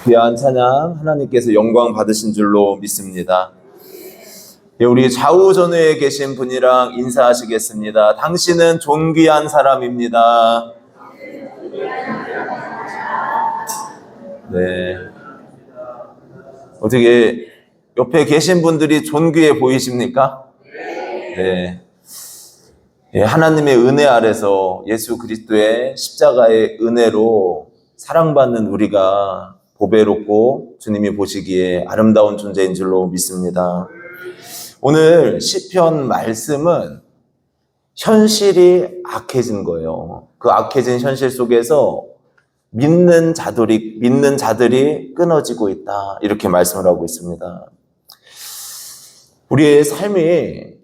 귀한 찬양 하나님께서 영광 받으신 줄로 믿습니다. 우리 좌우전후에 계신 분이랑 인사하시겠습니다. 당신은 존귀한 사람입니다. 네. 어떻게 옆에 계신 분들이 존귀해 보이십니까? 네. 하나님의 은혜 아래서 예수 그리스도의 십자가의 은혜로 사랑받는 우리가 보배롭고 주님이 보시기에 아름다운 존재인 줄로 믿습니다. 오늘 시편 말씀은 현실이 악해진 거예요. 그 악해진 현실 속에서 믿는 자들이 끊어지고 있다. 이렇게 말씀을 하고 있습니다. 우리의 삶이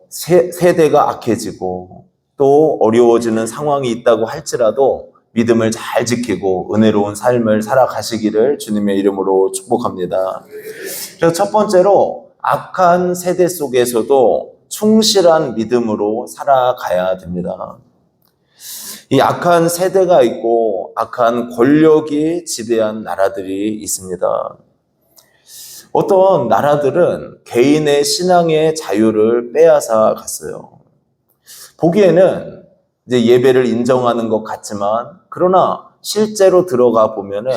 세대가 악해지고 또 어려워지는 상황이 있다고 할지라도 믿음을 잘 지키고 은혜로운 삶을 살아가시기를 주님의 이름으로 축복합니다. 그래서 첫 번째로 악한 세대 속에서도 충실한 믿음으로 살아가야 됩니다. 이 악한 세대가 있고 악한 권력이 지배한 나라들이 있습니다. 어떤 나라들은 개인의 신앙의 자유를 빼앗아 갔어요. 보기에는 이제 예배를 인정하는 것 같지만, 그러나 실제로 들어가 보면은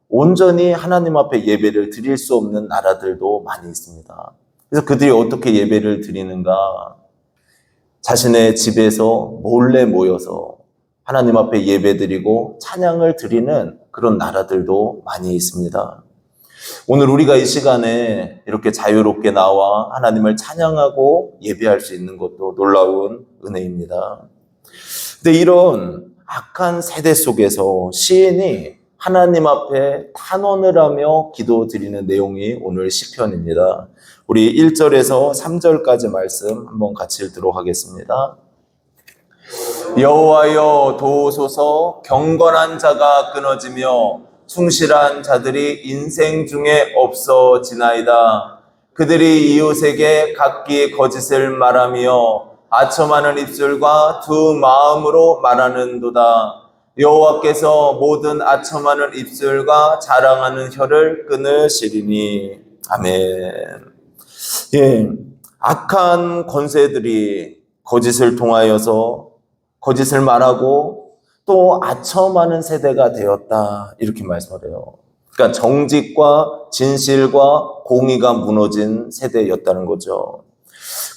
온전히 하나님 앞에 예배를 드릴 수 없는 나라들도 많이 있습니다. 그래서 그들이 어떻게 예배를 드리는가? 자신의 집에서 몰래 모여서 하나님 앞에 예배 드리고 찬양을 드리는 그런 나라들도 많이 있습니다. 오늘 우리가 이 시간에 이렇게 자유롭게 나와 하나님을 찬양하고 예배할 수 있는 것도 놀라운 은혜입니다. 근데 이런 악한 세대 속에서 시인이 하나님 앞에 탄원을 하며 기도드리는 내용이 오늘 시편입니다. 우리 1절에서 3절까지 말씀 한번 같이 읽도록 하겠습니다. 여호와여 도우소서, 경건한 자가 끊어지며 충실한 자들이 인생 중에 없어지나이다. 그들이 이웃에게 각기 거짓을 말하며 아첨하는 입술과 두 마음으로 말하는도다. 여호와께서 모든 아첨하는 입술과 자랑하는 혀를 끊으시리니. 아멘. 악한 권세들이 거짓을 통하여서 거짓을 말하고 또 아첨하는 세대가 되었다. 이렇게 말씀을 해요. 그러니까 정직과 진실과 공의가 무너진 세대였다는 거죠.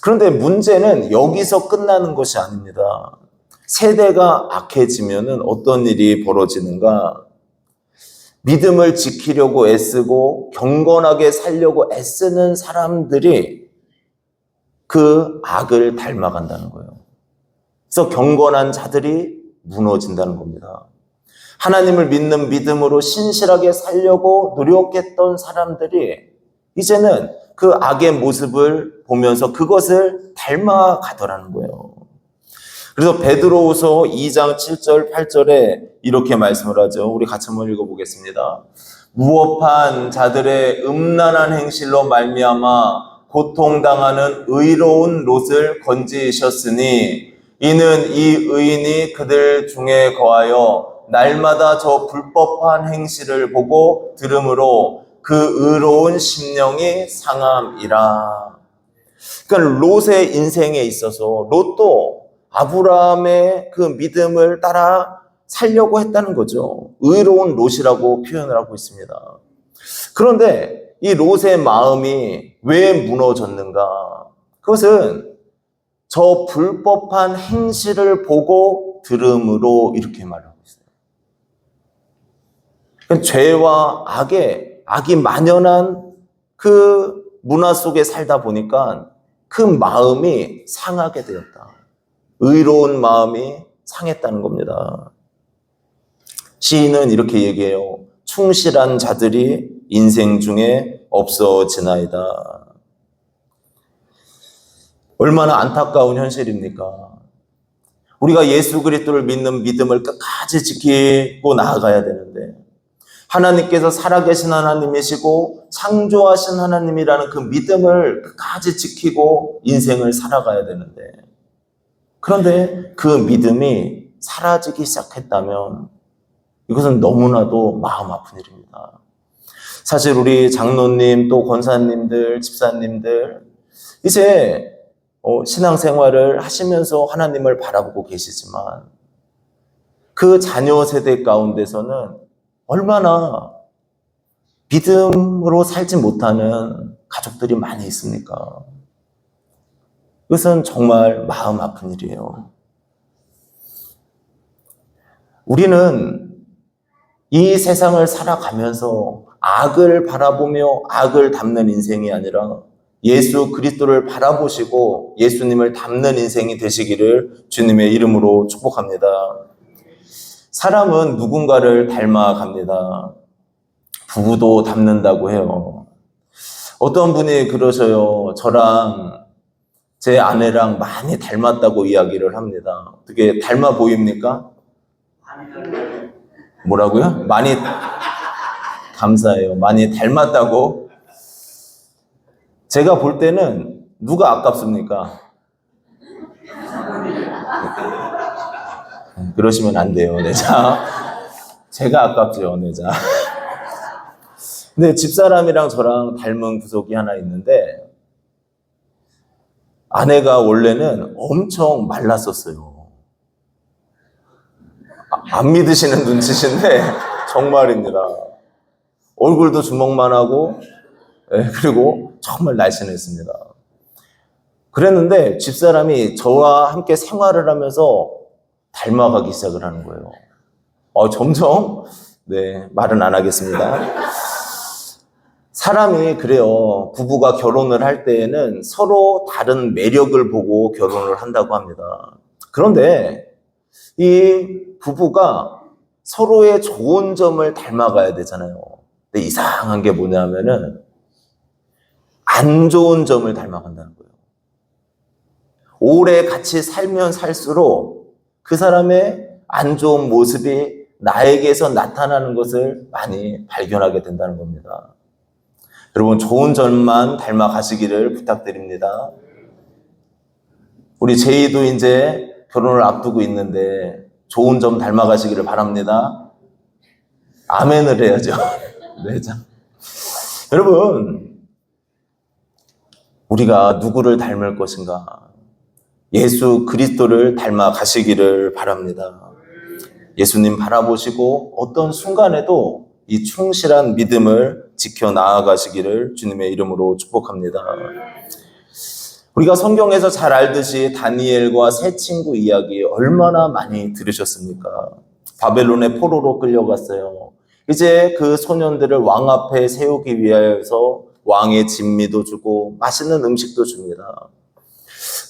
그런데 문제는 여기서 끝나는 것이 아닙니다. 세대가 악해지면은 어떤 일이 벌어지는가? 믿음을 지키려고 애쓰고 경건하게 살려고 애쓰는 사람들이 그 악을 닮아간다는 거예요. 그래서 경건한 자들이 무너진다는 겁니다. 하나님을 믿는 믿음으로 신실하게 살려고 노력했던 사람들이 이제는 그 악의 모습을 보면서 그것을 닮아가더라는 거예요. 그래서 베드로후서 2장 7절 8절에 이렇게 말씀을 하죠. 우리 같이 한번 읽어보겠습니다. 무업한 자들의 음란한 행실로 말미암아 고통당하는 의로운 롯을 건지셨으니 이는 이 의인이 그들 중에 거하여 날마다 저 불법한 행실을 보고 들음으로 그 의로운 심령이 상함이라. 그러니까 롯의 인생에 있어서 롯도 아브라함의 그 믿음을 따라 살려고 했다는 거죠. 의로운 롯이라고 표현을 하고 있습니다. 그런데 이 롯의 마음이 왜 무너졌는가? 그것은 저 불법한 행실을 보고 들음으로 이렇게 말하고 있어요. 그러니까 죄와 악이 만연한 그 문화 속에 살다 보니까 그 마음이 상하게 되었다. 의로운 마음이 상했다는 겁니다. 시인은 이렇게 얘기해요. 충실한 자들이 인생 중에 없어지나이다. 얼마나 안타까운 현실입니까? 우리가 예수 그리스도를 믿는 믿음을 끝까지 지키고 나아가야 되는데, 하나님께서 살아계신 하나님이시고 창조하신 하나님이라는 그 믿음을 끝까지 지키고 인생을 살아가야 되는데, 그런데 그 믿음이 사라지기 시작했다면 이것은 너무나도 마음 아픈 일입니다. 사실 우리 장로님 또 권사님들, 집사님들 이제 신앙생활을 하시면서 하나님을 바라보고 계시지만 그 자녀 세대 가운데서는 얼마나 믿음으로 살지 못하는 가족들이 많이 있습니까? 이것은 정말 마음 아픈 일이에요. 우리는 이 세상을 살아가면서 악을 바라보며 악을 닮는 인생이 아니라 예수 그리스도를 바라보시고 예수님을 닮는 인생이 되시기를 주님의 이름으로 축복합니다. 사람은 누군가를 닮아갑니다. 부부도 닮는다고 해요. 어떤 분이 그러셔요. 저랑 제 아내랑 많이 닮았다고 이야기를 합니다. 어떻게 닮아 보입니까? 뭐라고요? 많이 감사해요. 많이 닮았다고. 제가 볼 때는 누가 아깝습니까? 그러시면 안 돼요, 내자. 제가 아깝죠, 내자. 근데 집사람이랑 저랑 닮은 구석이 하나 있는데 아내가 원래는 엄청 말랐었어요. 안 믿으시는 눈치신데 정말입니다. 얼굴도 주먹만 하고 그리고 정말 날씬했습니다. 그랬는데 집사람이 저와 함께 생활을 하면서 닮아가기 시작을 하는 거예요. 점점 말은 안 하겠습니다. 사람이 그래요. 부부가 결혼을 할 때에는 서로 다른 매력을 보고 결혼을 한다고 합니다. 그런데 이 부부가 서로의 좋은 점을 닮아가야 되잖아요. 근데 이상한 게 뭐냐면은 안 좋은 점을 닮아간다는 거예요. 오래 같이 살면 살수록 그 사람의 안 좋은 모습이 나에게서 나타나는 것을 많이 발견하게 된다는 겁니다. 여러분 좋은 점만 닮아가시기를 부탁드립니다. 우리 제이도 이제 결혼을 앞두고 있는데 좋은 점 닮아가시기를 바랍니다. 아멘을 해야죠. 네, 여러분 우리가 누구를 닮을 것인가? 예수 그리스도를 닮아가시기를 바랍니다. 예수님 바라보시고 어떤 순간에도 이 충실한 믿음을 지켜 나아가시기를 주님의 이름으로 축복합니다. 우리가 성경에서 잘 알듯이 다니엘과 세 친구 이야기 얼마나 많이 들으셨습니까? 바벨론의 포로로 끌려갔어요. 이제 그 소년들을 왕 앞에 세우기 위하여서 왕의 진미도 주고 맛있는 음식도 줍니다.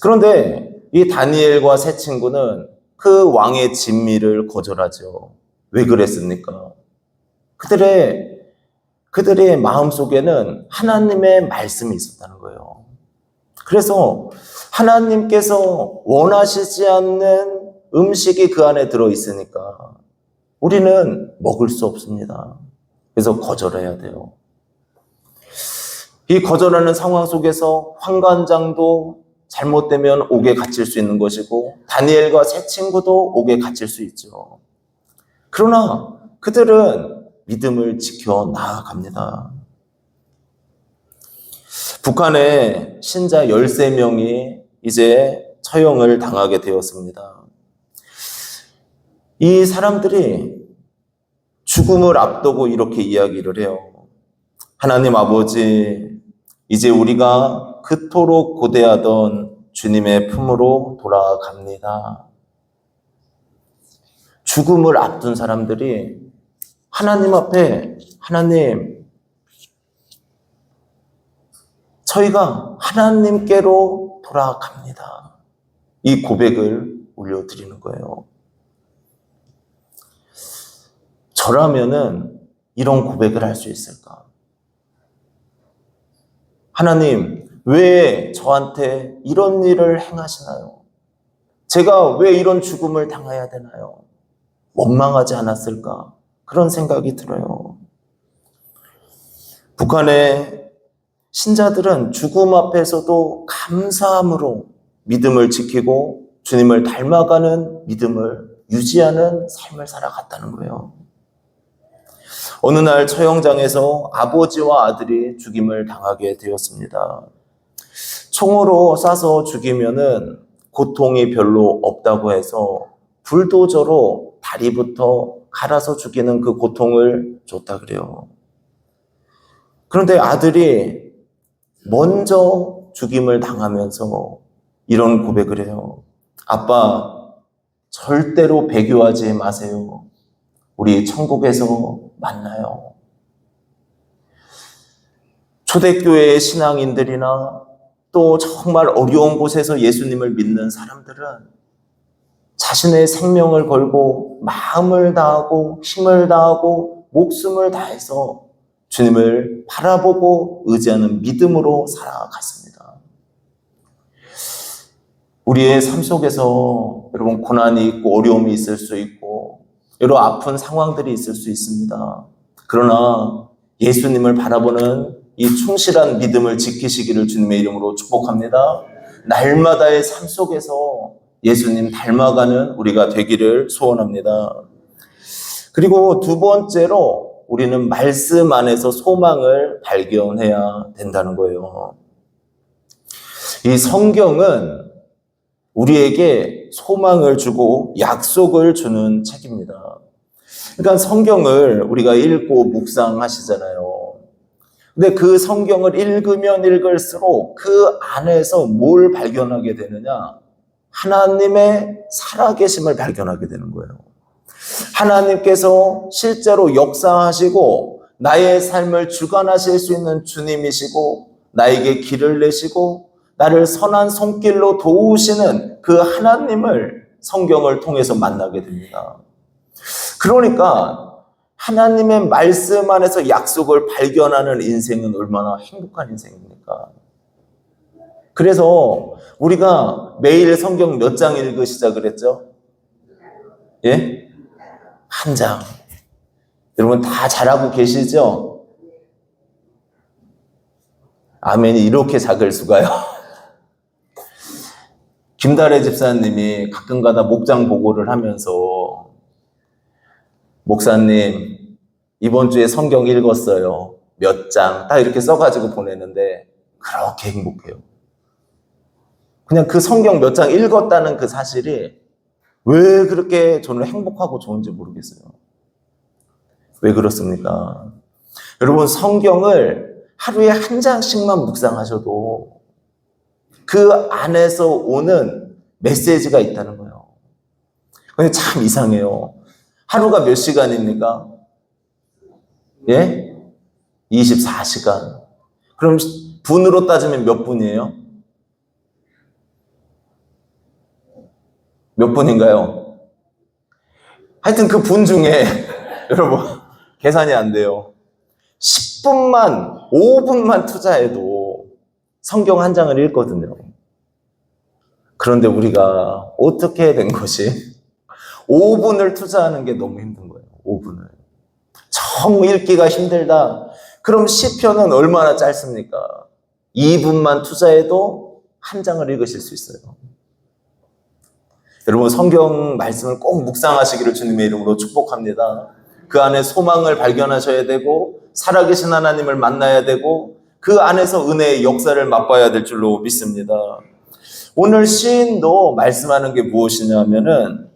그런데 이 다니엘과 세 친구는 그 왕의 진미를 거절하죠. 왜 그랬습니까? 그들의 마음속에는 하나님의 말씀이 있었다는 거예요. 그래서 하나님께서 원하시지 않는 음식이 그 안에 들어있으니까 우리는 먹을 수 없습니다. 그래서 거절해야 돼요. 이 거절하는 상황 속에서 환관장도 잘못되면 옥에 갇힐 수 있는 것이고 다니엘과 세 친구도 옥에 갇힐 수 있죠. 그러나 그들은 믿음을 지켜 나아갑니다. 북한의 신자 13명이 이제 처형을 당하게 되었습니다. 이 사람들이 죽음을 앞두고 이렇게 이야기를 해요. 하나님 아버지, 이제 우리가 그토록 고대하던 주님의 품으로 돌아갑니다. 죽음을 앞둔 사람들이 하나님 앞에 하나님, 저희가 하나님께로 돌아갑니다. 이 고백을 올려드리는 거예요. 저라면은 이런 고백을 할 수 있을까? 하나님, 왜 저한테 이런 일을 행하시나요? 제가 왜 이런 죽음을 당해야 되나요? 원망하지 않았을까? 그런 생각이 들어요. 북한의 신자들은 죽음 앞에서도 감사함으로 믿음을 지키고 주님을 닮아가는 믿음을 유지하는 삶을 살아갔다는 거예요. 어느 날 처형장에서 아버지와 아들이 죽임을 당하게 되었습니다. 총으로 쏴서 죽이면은 고통이 별로 없다고 해서 불도저로 다리부터 갈아서 죽이는 그 고통을 줬다 그래요. 그런데 아들이 먼저 죽임을 당하면서 이런 고백을 해요. 아빠, 절대로 배교하지 마세요. 우리 천국에서 만나요. 초대교회의 신앙인들이나 또 정말 어려운 곳에서 예수님을 믿는 사람들은 자신의 생명을 걸고 마음을 다하고 힘을 다하고 목숨을 다해서 주님을 바라보고 의지하는 믿음으로 살아갔습니다. 우리의 삶 속에서 여러분 고난이 있고 어려움이 있을 수 있고 여러 아픈 상황들이 있을 수 있습니다. 그러나 예수님을 바라보는 이 충실한 믿음을 지키시기를 주님의 이름으로 축복합니다. 날마다의 삶 속에서 예수님 닮아가는 우리가 되기를 소원합니다. 그리고 두 번째로 우리는 말씀 안에서 소망을 발견해야 된다는 거예요. 이 성경은 우리에게 소망을 주고 약속을 주는 책입니다. 그러니까 성경을 우리가 읽고 묵상하시잖아요. 근데 그 성경을 읽으면 읽을수록 그 안에서 뭘 발견하게 되느냐? 하나님의 살아계심을 발견하게 되는 거예요. 하나님께서 실제로 역사하시고 나의 삶을 주관하실 수 있는 주님이시고 나에게 길을 내시고 나를 선한 손길로 도우시는 그 하나님을 성경을 통해서 만나게 됩니다. 그러니까 하나님의 말씀 안에서 약속을 발견하는 인생은 얼마나 행복한 인생입니까? 그래서 우리가 매일 성경 몇 장 읽으시자 그랬죠? 예? 한 장. 여러분 다 잘하고 계시죠? 아멘이 이렇게 작을 수가요? 김달애 집사님이 가끔가다 목장 보고를 하면서 목사님 이번 주에 성경 읽었어요. 몇 장 딱 이렇게 써가지고 보내는데 그렇게 행복해요. 그냥 그 성경 몇 장 읽었다는 그 사실이 왜 그렇게 저는 행복하고 좋은지 모르겠어요. 왜 그렇습니까? 여러분 성경을 하루에 한 장씩만 묵상하셔도 그 안에서 오는 메시지가 있다는 거예요. 근데 참 이상해요. 하루가 몇 시간입니까? 예? 24시간. 그럼 분으로 따지면 몇 분이에요? 몇 분인가요? 하여튼 그 분 중에 여러분 계산이 안 돼요. 10분만 5분만 투자해도 성경 한 장을 읽거든요. 그런데 우리가 어떻게 된 것이 5분을 투자하는 게 너무 힘든 거예요. 5분을. 정 읽기가 힘들다. 그럼 시편은 얼마나 짧습니까? 2분만 투자해도 한 장을 읽으실 수 있어요. 여러분 성경 말씀을 꼭 묵상하시기를 주님의 이름으로 축복합니다. 그 안에 소망을 발견하셔야 되고 살아계신 하나님을 만나야 되고 그 안에서 은혜의 역사를 맛봐야 될 줄로 믿습니다. 오늘 시인도 말씀하는 게 무엇이냐면은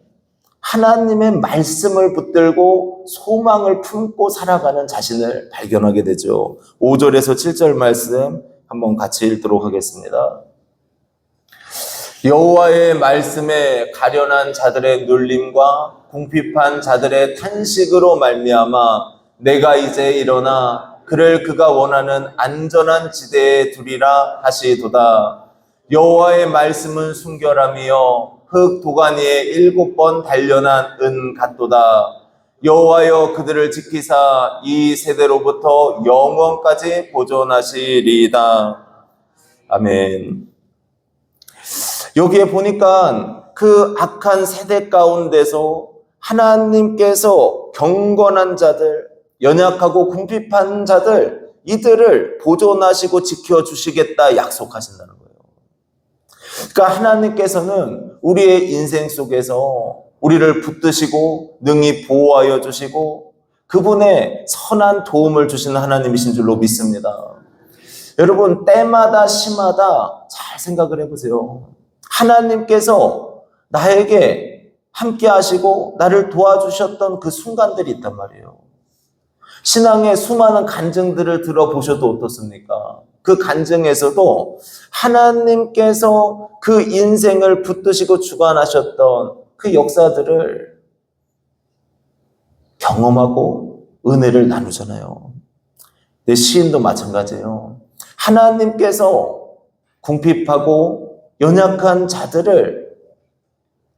하나님의 말씀을 붙들고 소망을 품고 살아가는 자신을 발견하게 되죠. 5절에서 7절 말씀 한번 같이 읽도록 하겠습니다. 여호와의 말씀에 가련한 자들의 눌림과 궁핍한 자들의 탄식으로 말미암아 내가 이제 일어나 그를 그가 원하는 안전한 지대에 두리라 하시도다. 여호와의 말씀은 순결함이요 흙 도가니에 7번 단련한 은 같도다. 여호와여 그들을 지키사 이 세대로부터 영원까지 보존하시리이다. 아멘. 여기에 보니까 그 악한 세대 가운데서 하나님께서 경건한 자들, 연약하고 궁핍한 자들, 이들을 보존하시고 지켜주시겠다 약속하신다는 거예요. 그러니까 하나님께서는 우리의 인생 속에서 우리를 붙드시고 능히 보호하여 주시고 그분의 선한 도움을 주시는 하나님이신 줄로 믿습니다. 여러분, 때마다 시마다 잘 생각을 해보세요. 하나님께서 나에게 함께 하시고 나를 도와주셨던 그 순간들이 있단 말이에요. 신앙의 수많은 간증들을 들어보셔도 어떻습니까? 그 간증에서도 하나님께서 그 인생을 붙드시고 주관하셨던 그 역사들을 경험하고 은혜를 나누잖아요. 내 시인도 마찬가지예요. 하나님께서 궁핍하고 연약한 자들을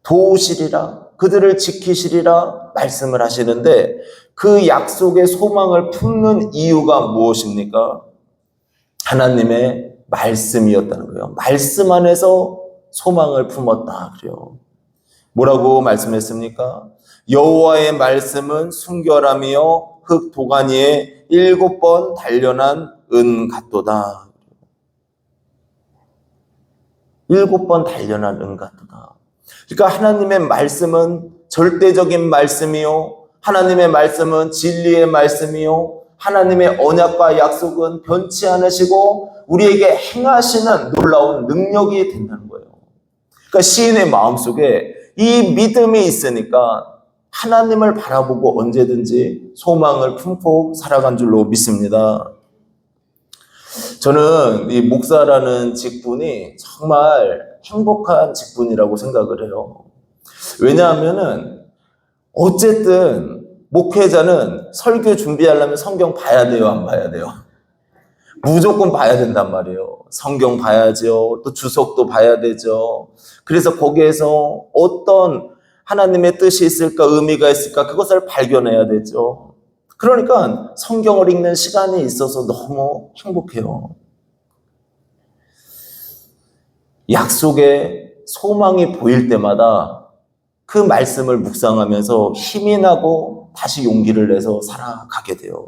도우시리라, 그들을 지키시리라 말씀을 하시는데 그 약속의 소망을 품는 이유가 무엇입니까? 하나님의 말씀이었다는 거예요. 말씀 안에서 소망을 품었다 그래요. 뭐라고 말씀했습니까? 여호와의 말씀은 순결하며 흙 도가니에 7번 단련한 은 같도다. 7번 단련한 은 같도다. 그러니까 하나님의 말씀은 절대적인 말씀이요, 하나님의 말씀은 진리의 말씀이요, 하나님의 언약과 약속은 변치 않으시고 우리에게 행하시는 놀라운 능력이 된다는 거예요. 그러니까 시인의 마음속에 이 믿음이 있으니까 하나님을 바라보고 언제든지 소망을 품고 살아간 줄로 믿습니다. 저는 이 목사라는 직분이 정말 행복한 직분이라고 생각을 해요. 왜냐하면은 어쨌든 목회자는 설교 준비하려면 성경 봐야 돼요, 안 봐야 돼요? 무조건 봐야 된단 말이에요. 성경 봐야죠. 또 주석도 봐야 되죠. 그래서 거기에서 어떤 하나님의 뜻이 있을까, 의미가 있을까, 그것을 발견해야 되죠. 그러니까 성경을 읽는 시간이 있어서 너무 행복해요. 약속의 소망이 보일 때마다 그 말씀을 묵상하면서 힘이 나고 다시 용기를 내서 살아가게 돼요.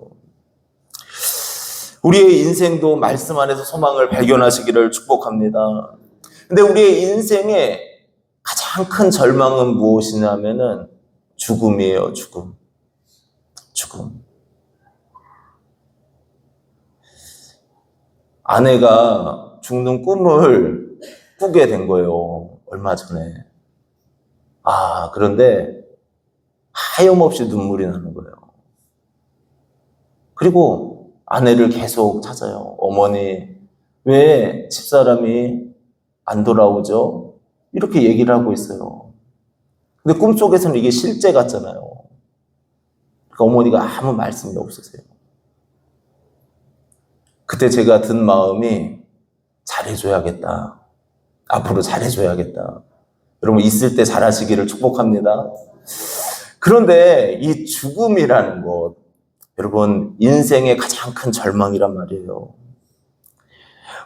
우리의 인생도 말씀 안에서 소망을 발견하시기를 축복합니다. 근데 우리의 인생의 가장 큰 절망은 무엇이냐면은 죽음이에요, 죽음. 죽음. 아내가 죽는 꿈을 꾸게 된 거예요, 얼마 전에. 그런데 하염없이 눈물이 나는 거예요. 그리고 아내를 계속 찾아요. 어머니, 왜 집사람이 안 돌아오죠? 이렇게 얘기를 하고 있어요. 근데 꿈속에서는 이게 실제 같잖아요. 그러니까 어머니가 아무 말씀이 없으세요. 그때 제가 든 마음이 잘해줘야겠다. 앞으로 잘해줘야겠다. 여러분, 있을 때 잘하시기를 축복합니다. 그런데 이 죽음이라는 것, 여러분, 인생의 가장 큰 절망이란 말이에요.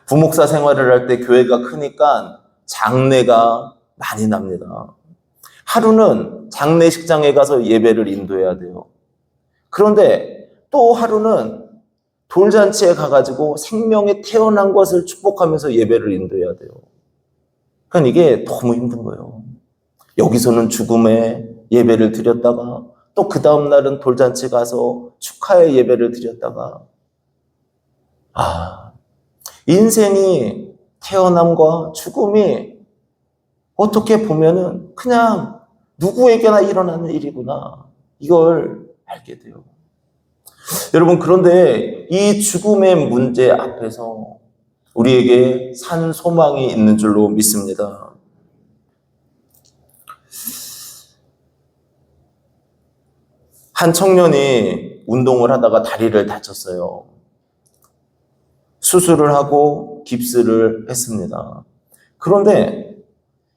부목사 생활을 할 때 교회가 크니까 장례가 많이 납니다. 하루는 장례식장에 가서 예배를 인도해야 돼요. 그런데 또 하루는 돌잔치에 가가지고 생명에 태어난 것을 축복하면서 예배를 인도해야 돼요. 그러니까 이게 너무 힘든 거예요. 여기서는 죽음의 예배를 드렸다가 또 그 다음 날은 돌잔치 가서 축하의 예배를 드렸다가 인생이 태어남과 죽음이 어떻게 보면은 그냥 누구에게나 일어나는 일이구나, 이걸 알게 돼요. 여러분, 그런데 이 죽음의 문제 앞에서 우리에게 산 소망이 있는 줄로 믿습니다. 한 청년이 운동을 하다가 다리를 다쳤어요. 수술을 하고 깁스를 했습니다. 그런데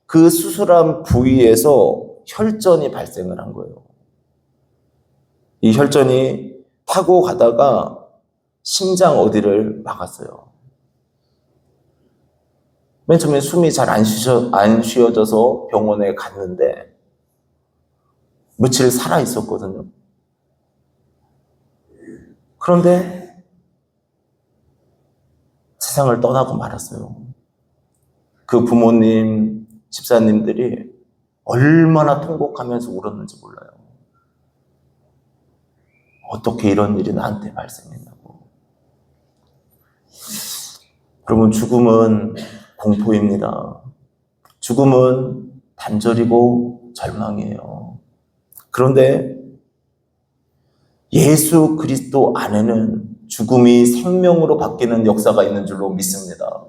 그 수술한 부위에서 혈전이 발생을 한 거예요. 이 혈전이 타고 가다가 심장 어디를 막았어요. 맨 처음에 숨이 잘 안 쉬어져서 병원에 갔는데 며칠 살아 있었거든요. 그런데 세상을 떠나고 말았어요. 그 부모님, 집사님들이 얼마나 통곡하면서 울었는지 몰라요. 어떻게 이런 일이 나한테 발생했냐고. 여러분, 죽음은 공포입니다. 죽음은 단절이고 절망이에요. 그런데 예수 그리스도 안에는 죽음이 생명으로 바뀌는 역사가 있는 줄로 믿습니다.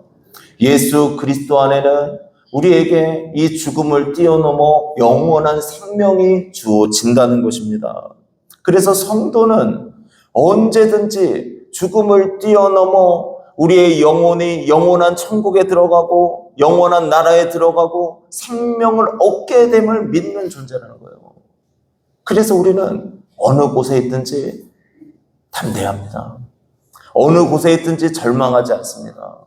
예수 그리스도 안에는 우리에게 이 죽음을 뛰어넘어 영원한 생명이 주어진다는 것입니다. 그래서 성도는 언제든지 죽음을 뛰어넘어 우리의 영혼이 영원한 천국에 들어가고 영원한 나라에 들어가고 생명을 얻게 됨을 믿는 존재라는 거예요. 그래서 우리는 어느 곳에 있든지 담대합니다. 어느 곳에 있든지 절망하지 않습니다.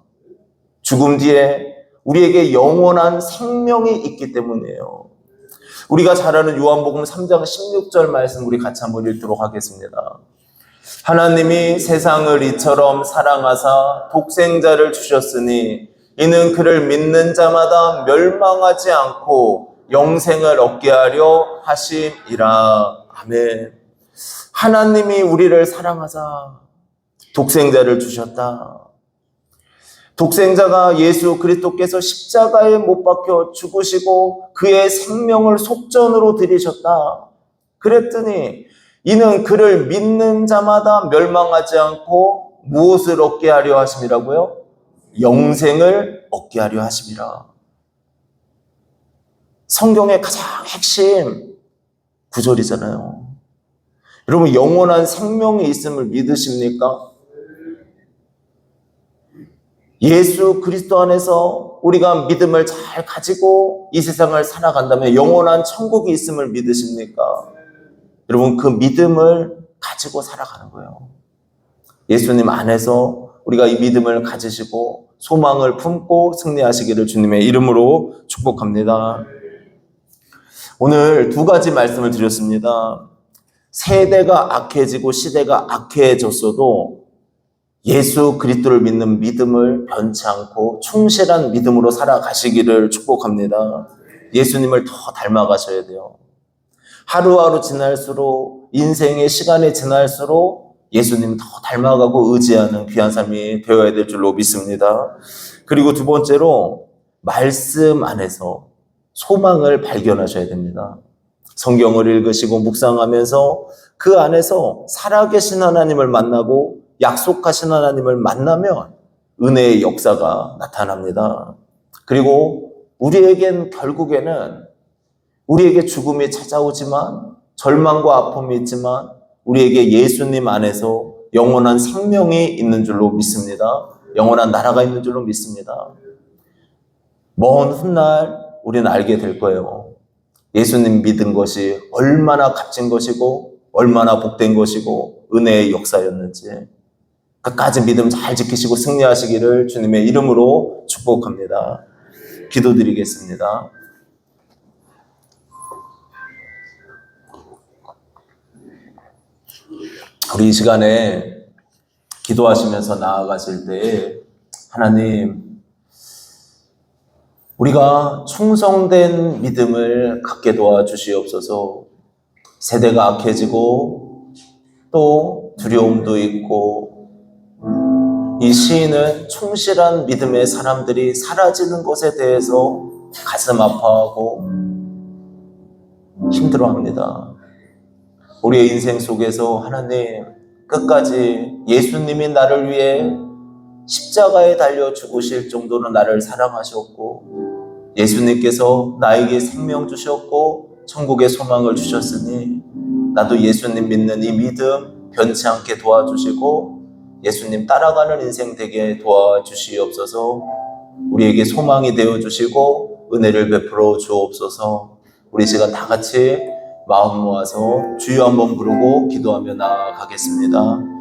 죽음 뒤에 우리에게 영원한 생명이 있기 때문이에요. 우리가 잘 아는 요한복음 3장 16절 말씀 우리 같이 한번 읽도록 하겠습니다. 하나님이 세상을 이처럼 사랑하사 독생자를 주셨으니 이는 그를 믿는 자마다 멸망하지 않고 영생을 얻게 하려 하심이라. 아멘. 하나님이 우리를 사랑하사 독생자를 주셨다. 독생자가 예수 그리스도께서 십자가에 못 박혀 죽으시고 그의 생명을 속전으로 드리셨다. 그랬더니 이는 그를 믿는 자마다 멸망하지 않고 무엇을 얻게 하려 하심이라고요? 영생을 얻게 하려 하심이라. 성경의 가장 핵심 구절이잖아요. 여러분, 영원한 생명이 있음을 믿으십니까? 예수 그리스도 안에서 우리가 믿음을 잘 가지고 이 세상을 살아간다면 영원한 천국이 있음을 믿으십니까? 여러분, 그 믿음을 가지고 살아가는 거예요. 예수님 안에서 우리가 이 믿음을 가지시고 소망을 품고 승리하시기를 주님의 이름으로 축복합니다. 오늘 두 가지 말씀을 드렸습니다. 세대가 악해지고 시대가 악해졌어도 예수 그리스도를 믿는 믿음을 변치 않고 충실한 믿음으로 살아가시기를 축복합니다. 예수님을 더 닮아가셔야 돼요. 하루하루 지날수록 인생의 시간이 지날수록 예수님 더 닮아가고 의지하는 귀한 삶이 되어야 될 줄로 믿습니다. 그리고 두 번째로 말씀 안에서 소망을 발견하셔야 됩니다. 성경을 읽으시고 묵상하면서 그 안에서 살아계신 하나님을 만나고 약속하신 하나님을 만나면 은혜의 역사가 나타납니다. 그리고 우리에겐 결국에는 우리에게 죽음이 찾아오지만 절망과 아픔이 있지만 우리에게 예수님 안에서 영원한 생명이 있는 줄로 믿습니다. 영원한 나라가 있는 줄로 믿습니다. 먼 훗날 우리는 알게 될 거예요. 예수님 믿은 것이 얼마나 값진 것이고 얼마나 복된 것이고 은혜의 역사였는지. 끝까지 믿음 잘 지키시고 승리하시기를 주님의 이름으로 축복합니다. 기도드리겠습니다. 우리 이 시간에 기도하시면서 나아가실 때 하나님, 우리가 충성된 믿음을 갖게 도와주시옵소서. 세대가 악해지고 또 두려움도 있고 이 시인은 충실한 믿음의 사람들이 사라지는 것에 대해서 가슴 아파하고 힘들어합니다. 우리의 인생 속에서 하나님, 끝까지 예수님이 나를 위해 십자가에 달려 죽으실 정도로 나를 사랑하셨고 예수님께서 나에게 생명 주셨고 천국의 소망을 주셨으니 나도 예수님 믿는 이 믿음 변치 않게 도와주시고 예수님 따라가는 인생 되게 도와주시옵소서. 우리에게 소망이 되어주시고 은혜를 베풀어 주옵소서. 우리 시간 다 같이 마음 모아서 주여 한번 부르고 기도하며 나아가겠습니다.